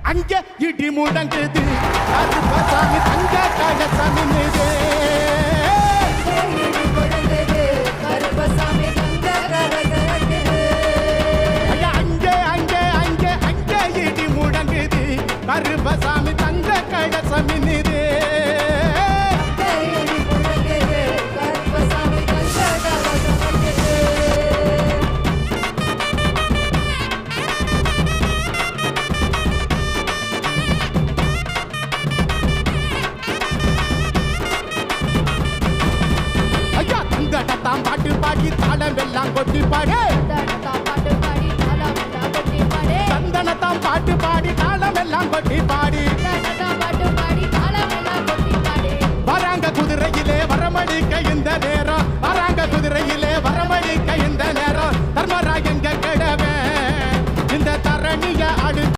அங்கே இடி முழங்குது கருப்பசாமி தங்க கலசம் நின்னுது. அங்கே அங்கே அங்கே அங்கே இடி முழங்குது கருப்பசாமி